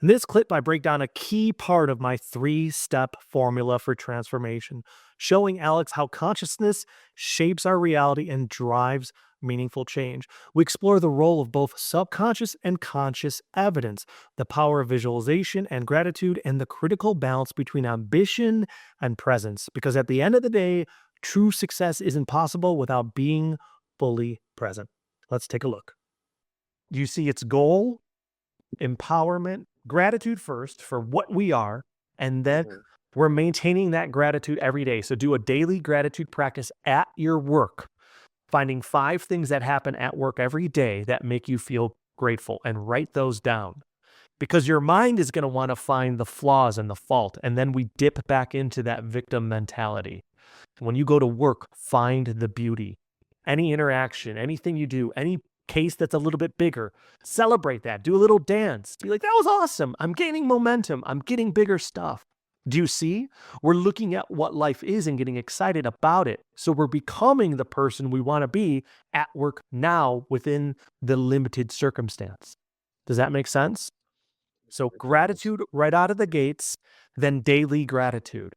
In this clip, I break down a key part of my 3-step formula for transformation, showing Alex how consciousness shapes our reality and drives meaningful change. We explore the role of both subconscious and conscious evidence, the power of visualization and gratitude, and the critical balance between ambition and presence. Because at the end of the day, true success isn't possible without being fully present. Let's take a look. You see its goal, empowerment, gratitude first for what we are, and then Mhm. we're maintaining that gratitude every day. So do a daily gratitude practice at your work, finding 5 things that happen at work every day that make you feel grateful and write those down. Because your mind is going to want to find the flaws and the fault, and then we dip back into that victim mentality. When you go to work, find the beauty. Any interaction, anything you do, any case that's a little bit bigger, celebrate that. Do a little dance. Be like, that was awesome. I'm gaining momentum. I'm getting bigger stuff. Do you see? We're looking at what life is and getting excited about it. So we're becoming the person we want to be at work now within the limited circumstance. Does that make sense? So It does. gratitude right out of the gates, then daily gratitude.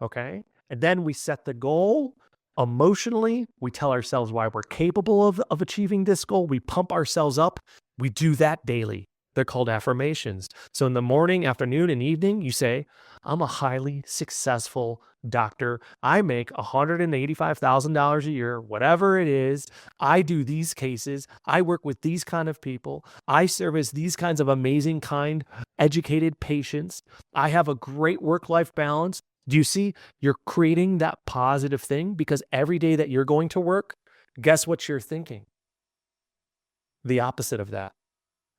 Okay. And then we set the goal emotionally. We tell ourselves why we're capable of achieving this goal. We pump ourselves up. We do that daily. They're called affirmations. So in the morning, afternoon, and evening, you say, I'm a highly successful doctor. I make $185,000 a year, whatever it is. I do these cases. I work with these kind of people. I service these kinds of amazing, kind, educated patients. I have a great work-life balance. Do you see? You're creating that positive thing because every day that you're going to work, guess what you're thinking? The opposite of that.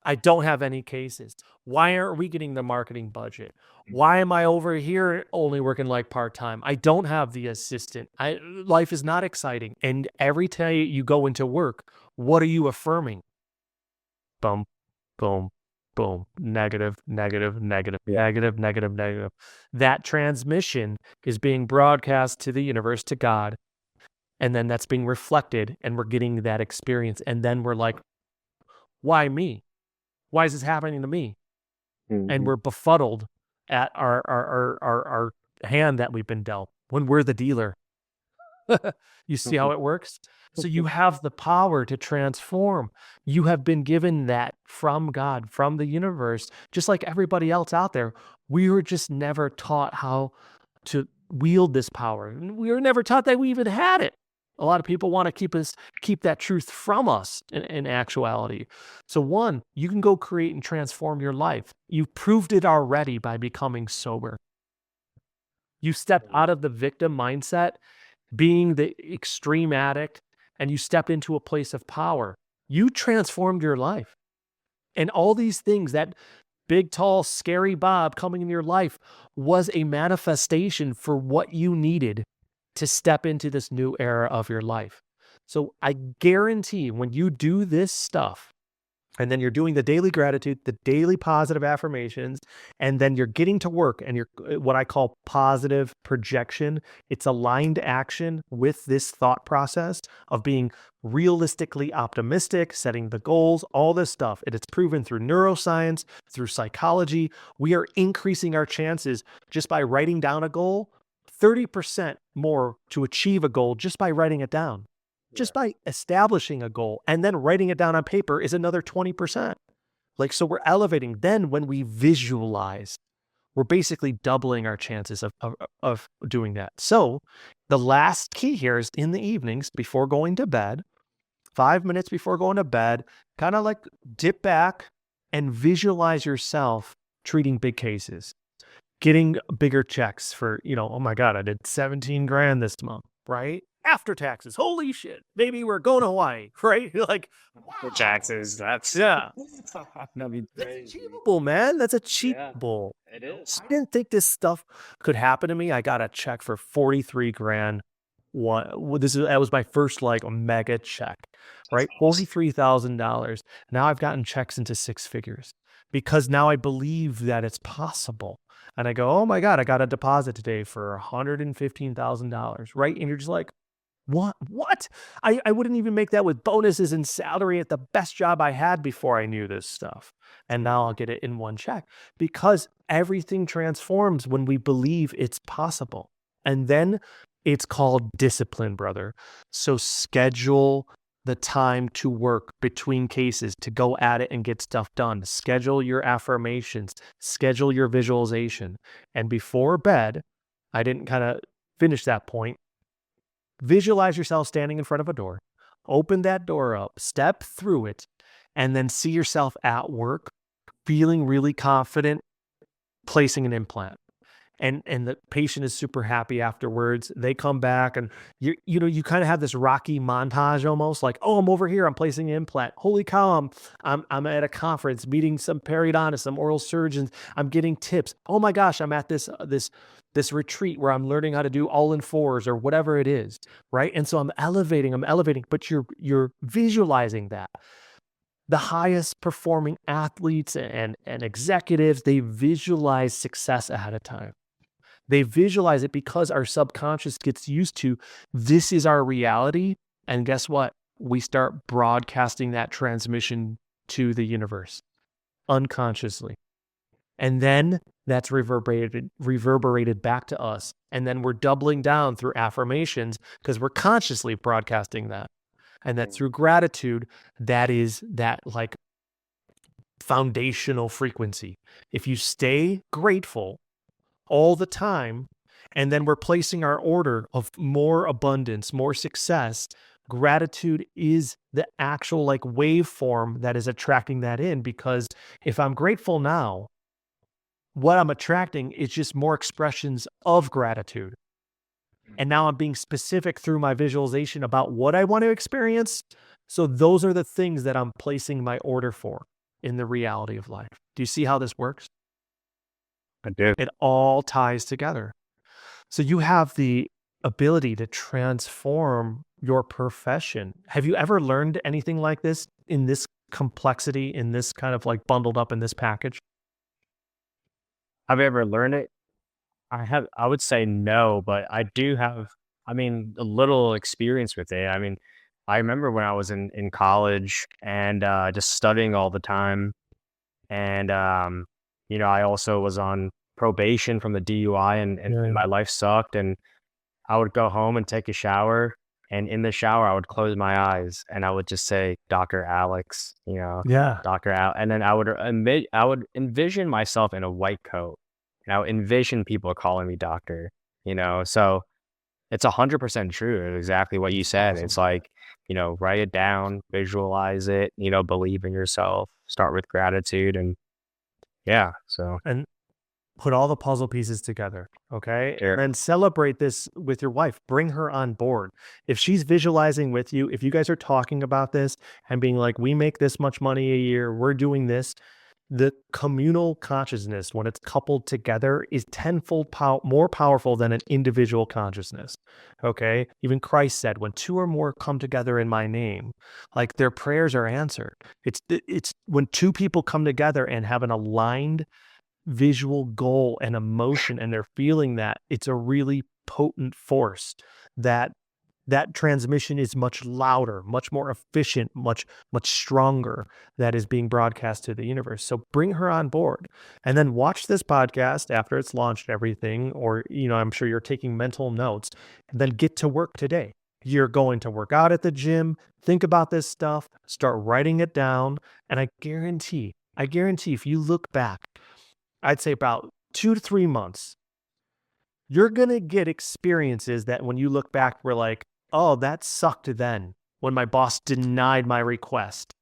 I don't have any cases. Why aren't we getting the marketing budget? Why am I over here only working like part-time? I don't have the assistant. Life is not exciting. And every day you go into work, what are you affirming? Boom, boom, boom. Negative, negative, negative, Yeah. negative, negative, negative. That transmission is being broadcast to the universe, to God, and then that's being reflected, and we're getting that experience. And then we're like, why me? Why is this happening to me? And Mhm. we're befuddled at our hand that we've been dealt when we're the dealer. You see how it works? So you have the power to transform. You have been given that from God, from the universe, just like everybody else out there. We were just never taught how to wield this power. And we were never taught that we even had it. A lot of people want to keep that truth from us in actuality. So one, you can go create and transform your life. You've proved it already by becoming sober. You stepped Mhm. out of the victim mindset, being the extreme addict, and you stepped into a place of power. You transformed your life. And all these things, that big, tall, scary Bob coming in your life was a manifestation for what you needed to step into this new era of your life. So I guarantee when you do this stuff, and then you're doing the daily gratitude, the daily positive affirmations, and then you're getting to work and you're what I call positive projection. It's aligned action with this thought process of being realistically optimistic, setting the goals, all this stuff. And it's proven through neuroscience, through psychology. We are increasing our chances just by writing down a goal, 30% more to achieve a goal just by writing it down. Yeah. Just by establishing a goal and then writing it down on paper is another 20%. Like, so we're elevating. Then when we visualize, we're basically doubling our chances of doing that. So the last key here is in the evenings before going to bed, 5 minutes before going to bed, kind of like dip back and visualize yourself treating big cases, getting bigger checks for, oh my God, I did 17 grand this month, right? After taxes. Holy shit. Maybe we're going to Hawaii, right? You're like, For wow. taxes, that's Yeah. that'd be That's crazy. achievable, man. That's Yeah, achievable. it is. I didn't think this stuff could happen to me. I got a check for 43 grand. That was my first like mega check, That's right? awesome. $43,000. Now I've gotten checks into 6 figures because now I believe that it's possible. And I go, oh my God, I got a deposit today for $115,000, right? And you're just like, what? What? I wouldn't even make that with bonuses and salary at the best job I had before I knew this stuff. and now I'll get it in one check, because everything transforms when we believe it's possible. And then it's called discipline, brother. So schedule the time to work between cases to go at it and get stuff done. Schedule your affirmations, schedule your visualization. And before bed, I didn't kind of finish that point. Visualize yourself standing in front of a door, open that door up, step through it, and then see yourself at work, feeling really confident, placing an implant. And the patient is super happy afterwards. They come back and you kind of have this Rocky montage almost, like, oh, I'm over here, I'm placing an implant. Holy cow, I'm at a conference meeting some periodontists, some oral surgeons. I'm getting tips. Oh my gosh, I'm at this retreat where I'm learning how to do all in fours or whatever it is, right? And so I'm elevating, but you're visualizing that. The highest performing athletes and executives, they visualize success ahead of time. They visualize it because our subconscious gets used to, this is our reality. And guess what? We start broadcasting that transmission to the universe unconsciously. And then that's reverberated back to us. And then we're doubling down through affirmations because we're consciously broadcasting that. And that through gratitude, that is that like foundational frequency. If you stay grateful all the time, and then we're placing our order of more abundance, more success, gratitude is the actual like waveform that is attracting that in. Because if I'm grateful now, what I'm attracting is just more expressions of gratitude. And now I'm being specific through my visualization about what I want to experience. So those are the things that I'm placing my order for in the reality of life. Do you see how this works? I do. It all ties together. So you have the ability to transform your profession. Have you ever learned anything like this in this complexity, in this kind of like bundled up in this package? Have you ever learned it? I would say no, but I do have, I mean, a little experience with it. I mean, I remember when I was in college and just studying all the time. And, I also was on probation from the DUI and Yeah. my life sucked. And I would go home and take a shower. And in the shower, I would close my eyes and I would just say, Dr. Alex, Yeah. Dr. Al. And then I would envision myself in a white coat. And I would envision people calling me doctor, So it's 100% true. It's exactly what you It's said. awesome. It's like, write it down, visualize it, believe in yourself, start with gratitude. And yeah, so And put all the puzzle pieces together, okay? And sure. then celebrate this with your wife. Bring her on board. If she's visualizing with you, if you guys are talking about this and being like, we make this much money a year, we're doing this, the communal consciousness, when it's coupled together, is tenfold more powerful than an individual consciousness. Okay. Even Christ said, when two or more come together in my name, like their prayers are answered. It's when two people come together and have an aligned visual goal and emotion and they're feeling that, it's a really potent force that transmission is much louder, much more efficient, much stronger, that is being broadcast to the universe. So bring her on board and then watch this podcast after it's launched and everything, or I'm sure you're taking mental notes, and then get to work today. You're going to work out at the gym, think about this stuff, start writing it down, and I guarantee if you look back, I'd say about 2 to 3 months, you're gonna get experiences that when you look back, we're like, "Oh, that sucked then when my boss denied my request.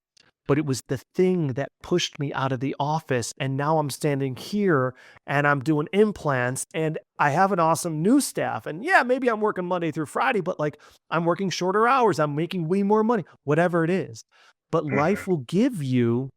But it was the thing that pushed me out of the office, and now I'm standing here and I'm doing implants and I have an awesome new staff. And yeah, maybe I'm working Monday through Friday, but like I'm working shorter hours. I'm making way more money, whatever it is." But life Mhm. will give you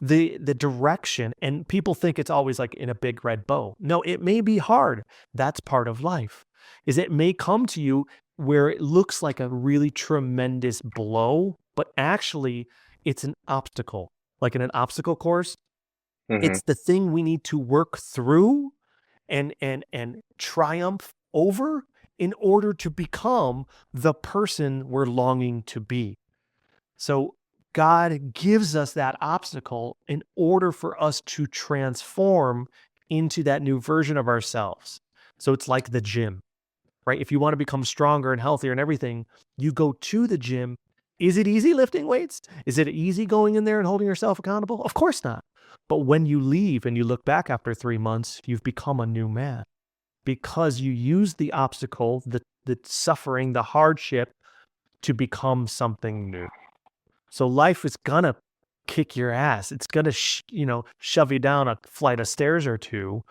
the direction, and people think it's always like in a big red bow. No, it may be hard. That's part of life. Is it may come to you where it looks like a really tremendous blow, but actually it's an obstacle. Like in an obstacle course, Mhm. it's the thing we need to work through and triumph over in order to become the person we're longing to be. So God gives us that obstacle in order for us to transform into that new version of ourselves. So it's like the gym, right? If you want to become stronger and healthier and everything, you go to the gym. Is it easy lifting weights? Is it easy going in there and holding yourself accountable? Of course not. But when you leave and you look back after 3 months, you've become a new man because you used the obstacle, the suffering, the hardship to become something new. So life is gonna kick your ass. It's gonna, shove you down a flight of stairs or two.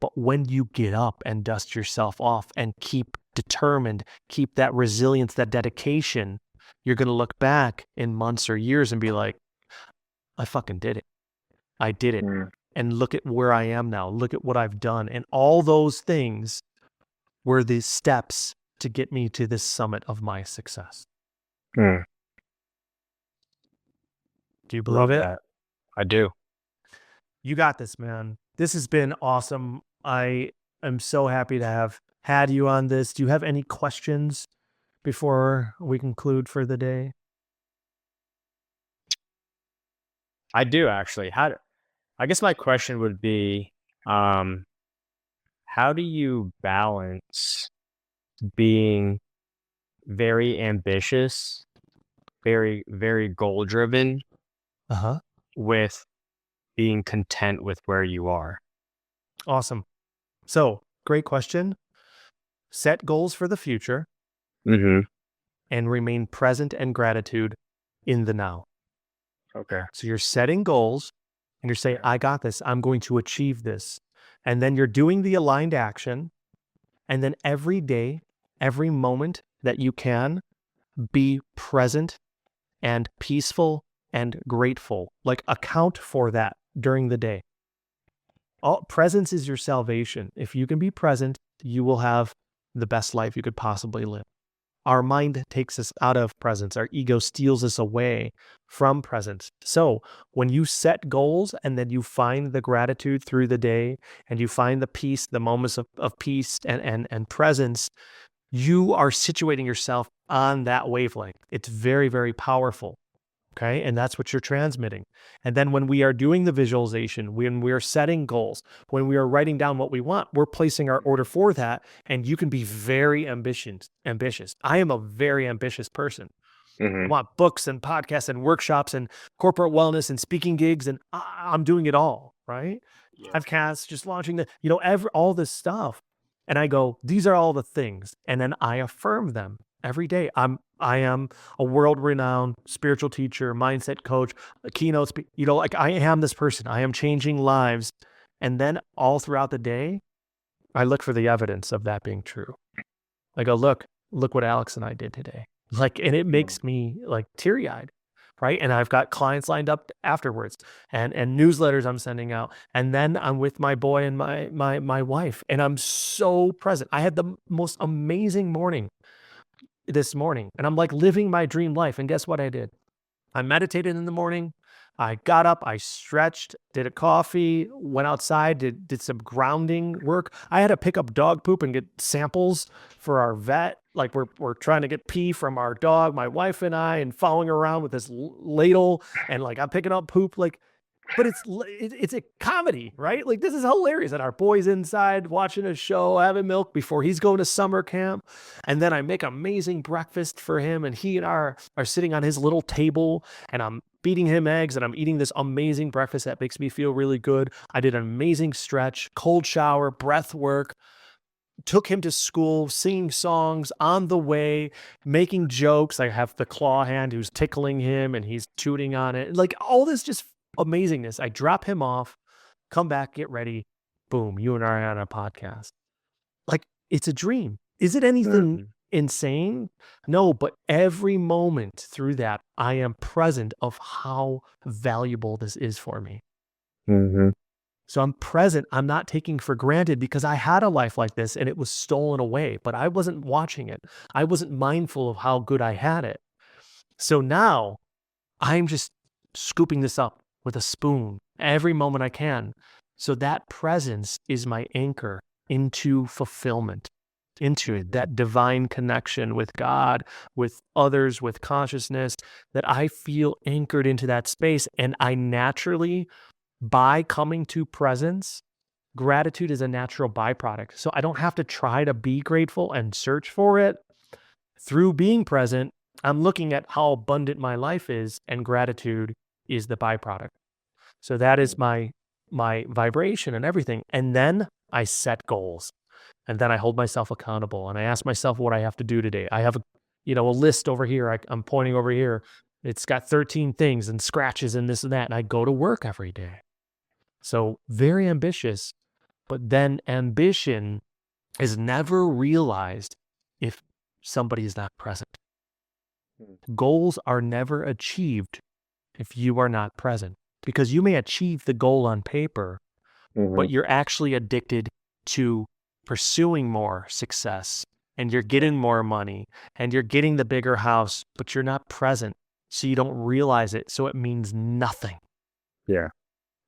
But when you get up and dust yourself off and keep determined, keep that resilience, that dedication, you're gonna look back in months or years and be like, I fucking did it. I did it. Mm. And look at where I am now. Look at what I've done. And all those things were the steps to get me to this summit of my success. Mm. Do you believe Love it? that. I do. You got this, man. This has been awesome. I am so happy to have had you on this. Do you have any questions before we conclude for the day? I do actually. I guess my question would be, how do you balance being very ambitious, very, very goal driven Uh-huh. with being content with where you are? Awesome. So, great question. Set goals for the future Mm-hmm. and remain present and gratitude in the now. Okay. So you're setting goals and you're saying, I got this. I'm going to achieve this. And then you're doing the aligned action. And then every day, every moment that you can, be present and peaceful and grateful. Like account for that during the day. Presence is your salvation. If you can be present, you will have the best life you could possibly live. Our mind takes us out of presence. Our ego steals us away from presence. So when you set goals and then you find the gratitude through the day and you find the peace, the moments of peace and presence, you are situating yourself on that wavelength. It's very, very powerful. Okay. And that's what you're transmitting. And then when we are doing the visualization, when we are setting goals, when we are writing down what we want, we're placing our order for that. And you can be very ambitious. I am a very ambitious person. I want books and podcasts and workshops and corporate wellness and speaking gigs. And I'm doing it all. Right. Podcasts, just launching all this stuff. And I go, these are all the things. And then I affirm them every day. I am a world-renowned spiritual teacher, mindset coach, a keynote speaker. Like I am this person. I am changing lives. And then all throughout the day, I look for the evidence of that being true. I go, look what Alex and I did today. And it makes me like teary-eyed, right? And I've got clients lined up afterwards and newsletters I'm sending out. And then I'm with my boy and my wife, and I'm so present. I had the most amazing morning this morning, and I'm like living my dream life. And guess what I did? I meditated in the morning. I got up, I stretched, did a coffee, went outside, did some grounding work. I had to pick up dog poop and get samples for our vet. Like we're trying to get pee from our dog, my wife and I, and following around with this ladle, and like I'm picking up poop. But it's a comedy, right? Like this is hilarious. And our boy's inside watching a show, having milk before he's going to summer camp. And then I make amazing breakfast for him, and he and I are sitting on his little table, and I'm feeding him eggs, and I'm eating this amazing breakfast that makes me feel really good. I did an amazing stretch, cold shower, breath work, took him to school, singing songs on the way, making jokes. I have the claw hand who's tickling him and he's tooting on it. Like all this just amazingness. I drop him off, come back, get ready. Boom, you and I are on a podcast. Like it's a dream. Is it anything insane? No, but every moment through that, I am present of how valuable this is for me. So I'm present. I'm not taking for granted because I had a life like this and it was stolen away, but I wasn't watching it. I wasn't mindful of how good I had it. So now I'm just scooping this up with a spoon every moment I can. So that presence is my anchor into fulfillment. into it, that divine connection with God, with others, with consciousness, that I feel anchored into that space. And I naturally, by coming to presence, gratitude is a natural byproduct. So I don't have to try to be grateful and search for it. Through being present, I'm looking at how abundant my life is, and gratitude is the byproduct. So that is my vibration and everything. And then I set goals. And then I hold myself accountable, and I ask myself what I have to do today. I have a list over here. I'm pointing over here. It's got 13 things and scratches and this and that. And I go to work every day. So very ambitious, but then ambition is never realized if somebody is not present. Goals are never achieved if you are not present, because you may achieve the goal on paper, but you're actually addicted to pursuing more success, and you're getting more money, and you're getting the bigger house, but you're not present. So you don't realize it. So it means nothing. Yeah.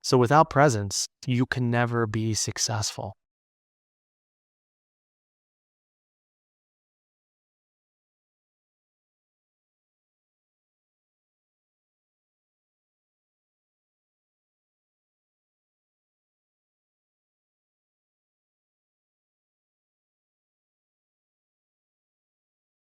So without presence, you can never be successful.